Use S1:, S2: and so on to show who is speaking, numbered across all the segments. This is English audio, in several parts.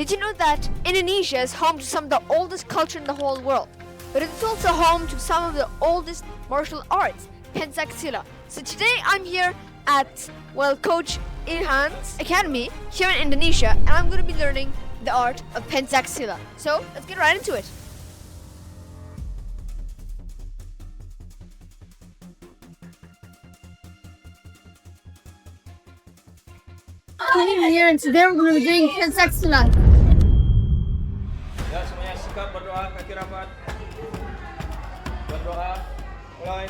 S1: Did you know that Indonesia is home to some of the oldest culture in the whole world? But it's also home to some of the oldest martial arts, Pencak Silat. So today I'm here at, Coach Ilham's Academy here in Indonesia, and I'm going to be learning the art of Pencak Silat. So let's get right into it. I'm here, and today we're going to be doing Pencak Silat.
S2: Ya, semuanya sikap berdoa, kaki rapat. Berdoa, mulai.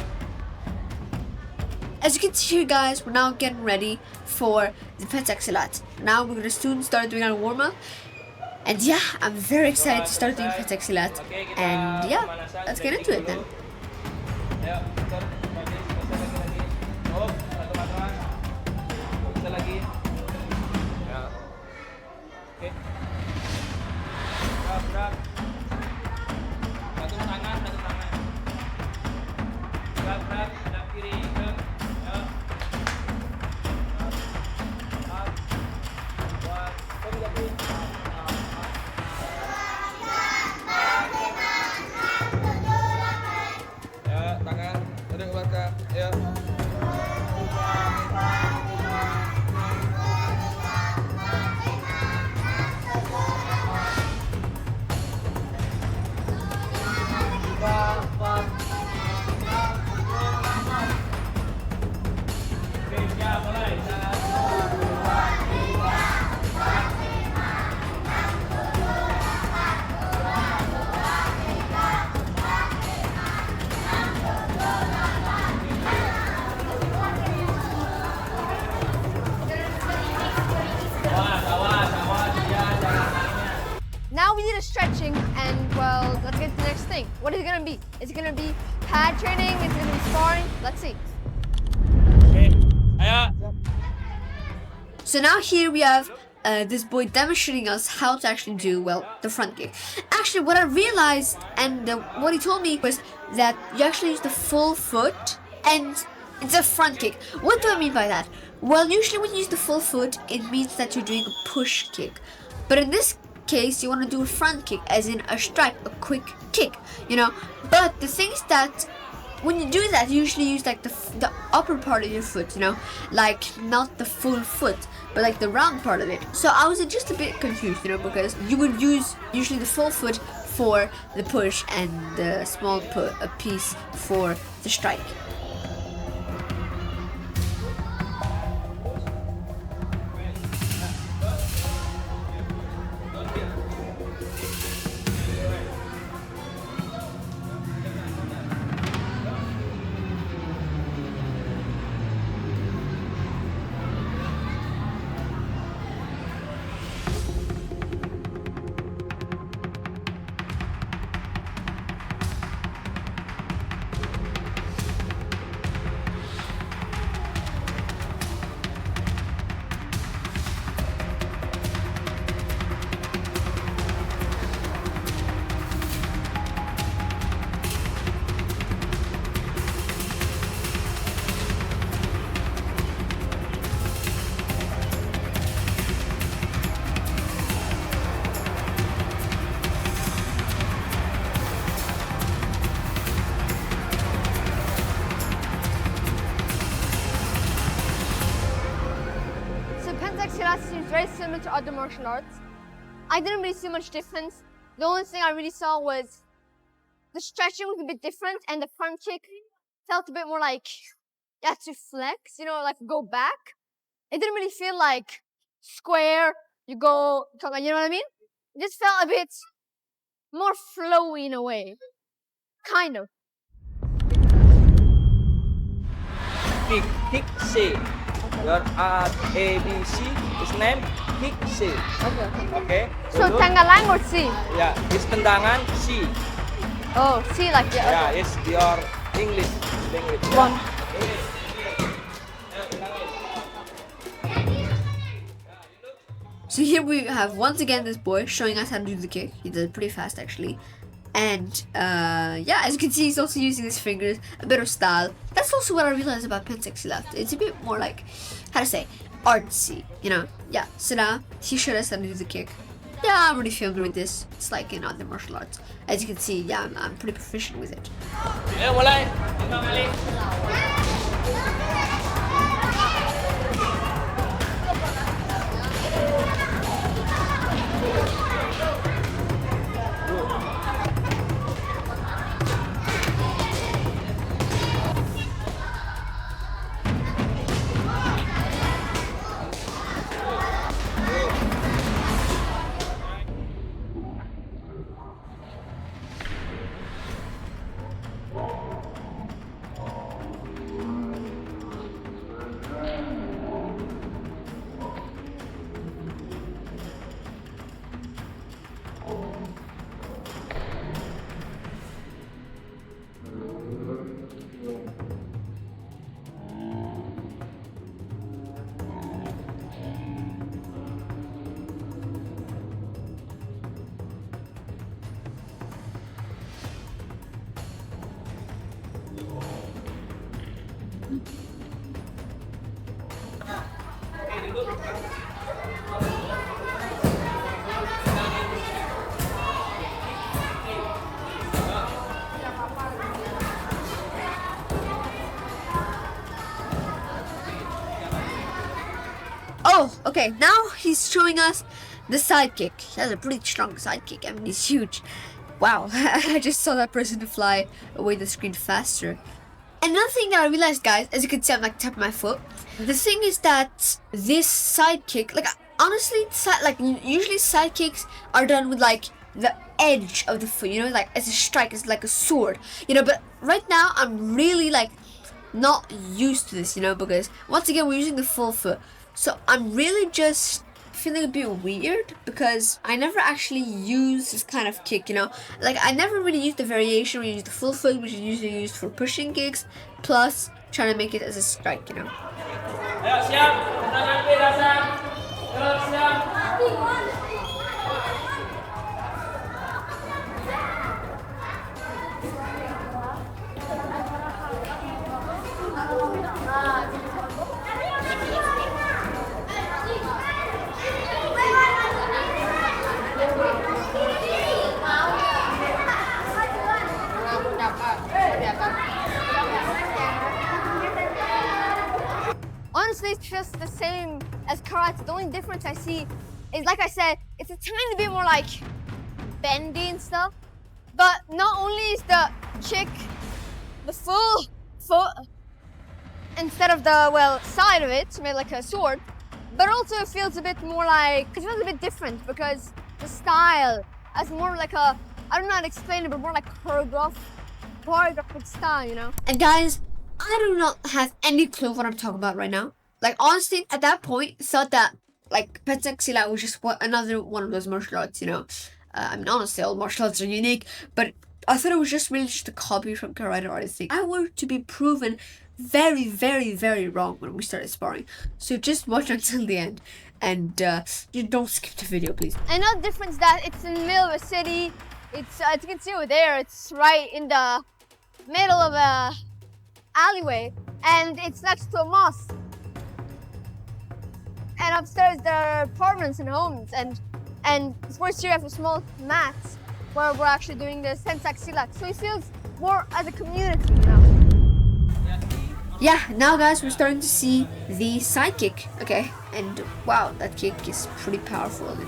S1: As you can see here, guys, we're now getting ready for the Pencak Silat. Now we're going to soon start doing our warm-up. And yeah, I'm very excited to start doing Pencak Silat. And yeah, let's get into it then.
S2: Ya, putar, lagi, lagi. Oh, satu matras. Bisa lagi. Ya. Oke. Berat. Satu tangan. Berat, hadap kiri, ke. Ya. Buat, kau lagi. Ya, tangan, duduk ke belakang. Ya.
S1: Now we need a stretching, and let's get to the next thing. What is it gonna be? Is it gonna be pad training? Is it gonna be sparring? Let's see.
S2: Oke. Ayo.
S1: So now here we have this boy demonstrating us how to actually do, the front kick. Actually, what I realized and what he told me was that you actually use the full foot and it's a front kick. What do I mean by that? Well, usually when you use the full foot, it means that you're doing a push kick. But in this case, you want to do a front kick, as in a strike, a quick kick, But the thing is that when you do that, you usually use like the upper part of your foot, like not the full foot, but like the round part of it. So I was just a bit confused, because you would use usually the full foot for the push and the small piece for the strike. Pencak Silat seems very similar to other martial arts. I didn't really see much difference. The only thing I really saw was the stretching was a bit different, and the front kick felt a bit more like you had to flex, like go back. It didn't really feel like square, you know what I mean? It just felt a bit more flowy in a way. Kind of.
S2: Kick C. Your ABC is named kick C. Okay.
S1: So Tanggalang or C?
S2: Yeah, it's tendangan C.
S1: Oh, C like yeah.
S2: Yeah, it's your English language.
S1: One. So here we have once again this boy showing us how to do the kick. He did it pretty fast actually. And as you can see, he's also using his fingers, a bit of style. That's also what I realized about Pencak Silat. It's a bit more like, how to say, artsy, Yeah, so now he showed us how to do the kick. Yeah, I'm really familiar with this. It's like in other martial arts. As you can see, yeah, I'm pretty proficient with it.
S2: Mulai.
S1: Oh, okay, now he's showing us the sidekick. That's a pretty strong sidekick. I mean, he's huge. Wow, I just saw that person fly away the screen faster. Another thing that I realized, guys, as you can see, I'm like tapping my foot. The thing is that this sidekick, like honestly, usually sidekicks are done with like the edge of the foot, you know, like as a strike, it's like a sword, you know. But right now, I'm really like not used to this, you know, because once again we're using the full foot, so I'm really just feeling a bit weird because I never actually use this kind of kick, you know. Like I never really used the variation where you use the full foot, which is usually used for pushing kicks, plus trying to make it as a strike, you know.
S2: Ayo siap, tangan kiri dasar. Siap.
S3: Honestly, it's just the same as karate. The only difference I see is, like I said, it's a tiny bit more like bendy and stuff. But not only is the kick the full foot instead of the, well, side of it, made like a sword, but also it feels a bit more like, it feels a bit different because the style is more like a, I don't know how to explain it, but more like choreographic style, you know?
S1: And guys, I do not have any clue what I'm talking about right now. Like honestly, at that point, thought that like Pencak Silat was just another one of those martial arts, you know. I mean, honestly, all martial arts are unique, but I thought it was just really just a copy from karate artists. I were to be proven very, very, very wrong when we started sparring. So just watch until the end, and you don't skip the video, please.
S3: Another difference that it's in the middle of a city. It's as you can see over there, it's right in the middle of a alleyway, and it's next to a mosque. And upstairs there are apartments and homes, and sports here have a small mats where we're actually doing the Pencak Silat. So it feels more as a community, you know.
S1: Yeah, now guys, we're starting to see the side kick, okay? And wow, that kick is pretty powerful in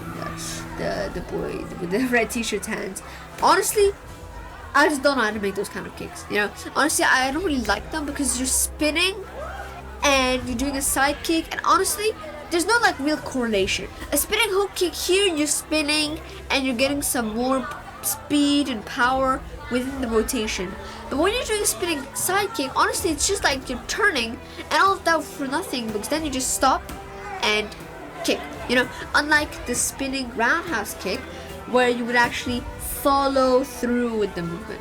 S1: the boy with the red t-shirt's hands. Honestly, I just don't know how to make those kind of kicks, you know? Honestly, I don't really like them because you're spinning and you're doing a side kick, and honestly, there's no like real correlation. A spinning hook kick here, you're spinning and you're getting some more speed and power within the rotation. But when you're doing a spinning side kick, honestly, it's just like you're turning and all of that for nothing, because then you just stop and kick, you know, unlike the spinning roundhouse kick where you would actually follow through with the movement.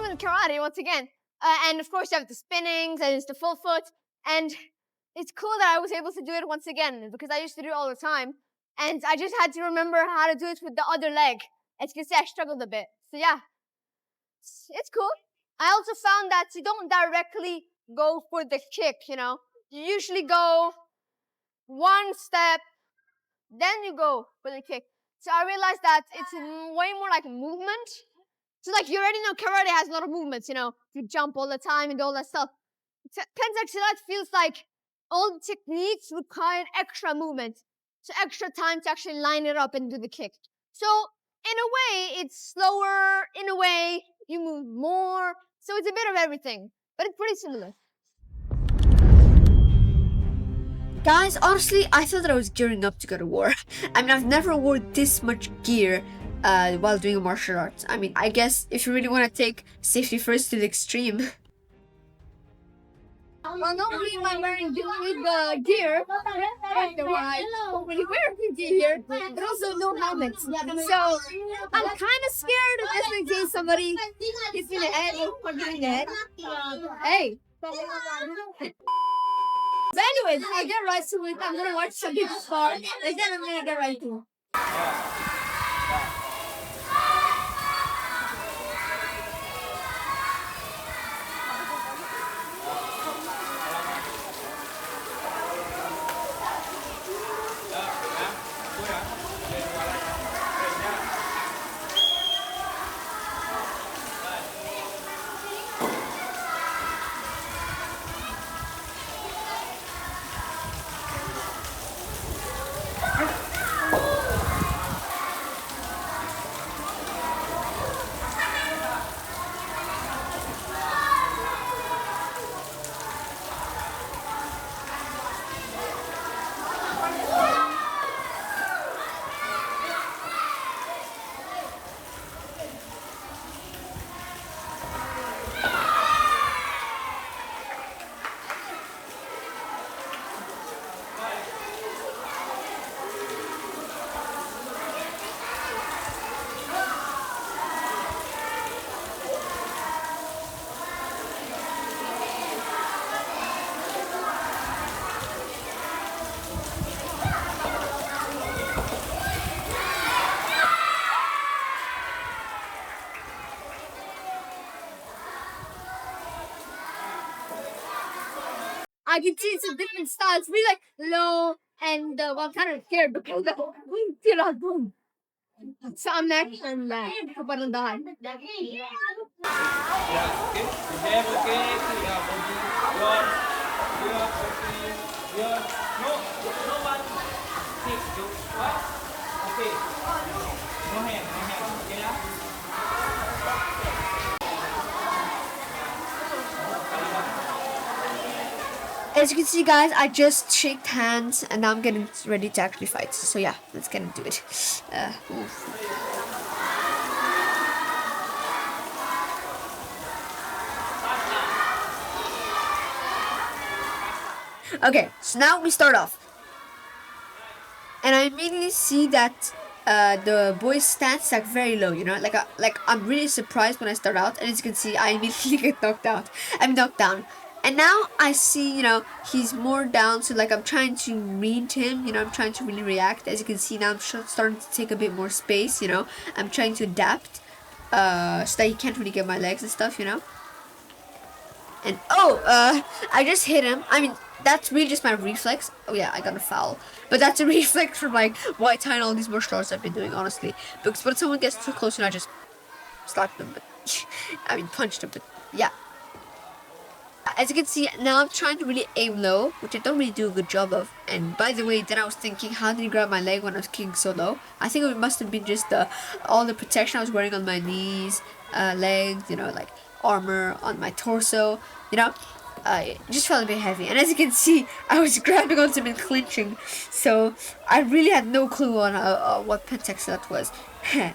S3: same with karate once again. And of course, you have the spinnings and it's the full foot. And it's cool that I was able to do it once again because I used to do it all the time. And I just had to remember how to do it with the other leg. As you can see, I struggled a bit. So yeah, it's cool. I also found that you don't directly go for the kick, you know. You usually go one step, then you go for the kick. So I realized that it's way more like movement. So like you already know karate has a lot of movements, you know. You jump all the time and all that stuff. Pencak Silat feels like all the techniques require extra movement. So extra time to actually line it up and do the kick. So in a way, it's slower. In a way, you move more. So it's a bit of everything, but it's pretty similar.
S1: Guys, honestly, I thought that I was gearing up to go to war. I mean, I've never worn this much gear while doing martial arts. I mean, I guess if you really want to take safety first to the extreme.
S3: Well, normally when I'm wearing the gear, when you wear the gear, but also no helmets. So I'm kind of scared just in case somebody hits me in the head or punch me in the head. Hey. But anyways, I get right to it. I'm gonna watch some people spar, and then I'm gonna get right to it. I can see it's a different style. It's really like low and well, I'm kind of scared because the boom. So I'm next and parang dahan.
S1: As you can see, guys, I just shaked hands and now I'm getting ready to actually fight. So yeah, let's get into it. Okay, so now we start off. And I immediately see that the boy's stance is like very low, you know, like I'm really surprised when I start out, and as you can see, I immediately get knocked down. And now I see, you know, he's more down, so like I'm trying to read him, you know, I'm trying to really react. As you can see now, I'm starting to take a bit more space, you know, I'm trying to adapt so that he can't really get my legs and stuff, you know. And I just hit him. I mean, that's really just my reflex. Oh yeah, I got a foul. But that's a reflex from like Muay Thai and all these martial arts I've been doing, honestly. Because when someone gets too close, you know, I just slapped them. But I mean, punched him. But yeah. As you can see, now I'm trying to really aim low, which I don't really do a good job of. And by the way, then I was thinking, how did he grab my leg when I was kicking so low? I think it must have been just all the protection I was wearing on my knees, legs, you know, like armor on my torso, you know. It just felt a bit heavy. And as you can see, I was grabbing onto him and clinching. So I really had no clue on what Pencak Silat was. Okay.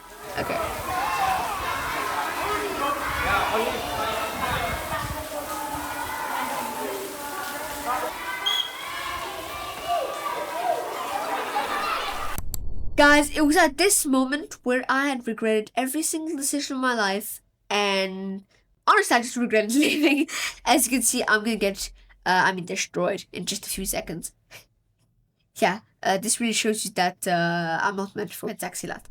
S1: Guys, it was at this moment where I had regretted every single decision of my life, and honestly, I just regretted leaving. As you can see, I'm gonna get, destroyed in just a few seconds. Yeah, this really shows you that I'm not meant for Pencak Silat.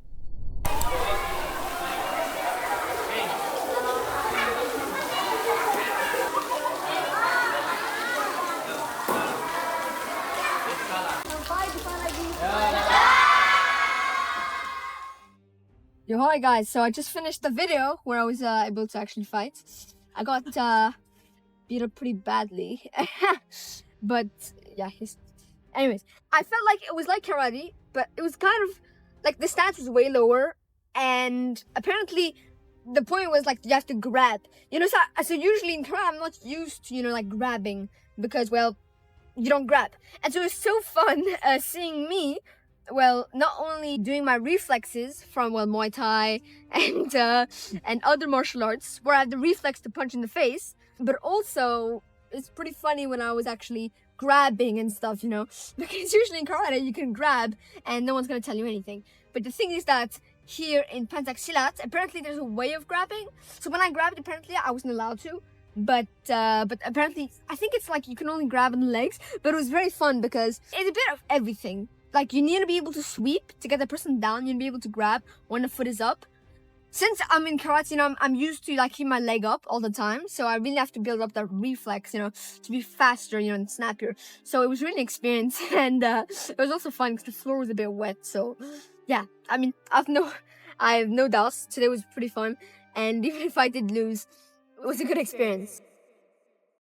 S3: Yo, hi guys, so I just finished the video where I was able to actually fight. I got beat up pretty badly. But yeah, anyways, I felt like it was like karate, but it was kind of like the stats was way lower, and apparently the point was like you have to grab. So usually in karate I'm not used to, like grabbing, because, well, you don't grab. And so it was so fun seeing me, well, not only doing my reflexes from, well, Muay Thai and other martial arts where I have the reflex to punch in the face, but also it's pretty funny when I was actually grabbing and stuff, because usually in karate you can grab and no one's gonna tell you anything. But the thing is that here in Pencak Silat, apparently there's a way of grabbing. So when I grabbed, apparently I wasn't allowed to. But apparently, I think it's like you can only grab on the legs. But it was very fun because it's a bit of everything. Like, you need to be able to sweep to get the person down. You need to be able to grab when the foot is up. Since I'm in karate, I'm used to like keep my leg up all the time. So I really have to build up that reflex, to be faster, and snappier. So it was really an experience. And it was also fun because the floor was a bit wet. So yeah, I have no doubts. Today was pretty fun. And even if I did lose, it was a good experience.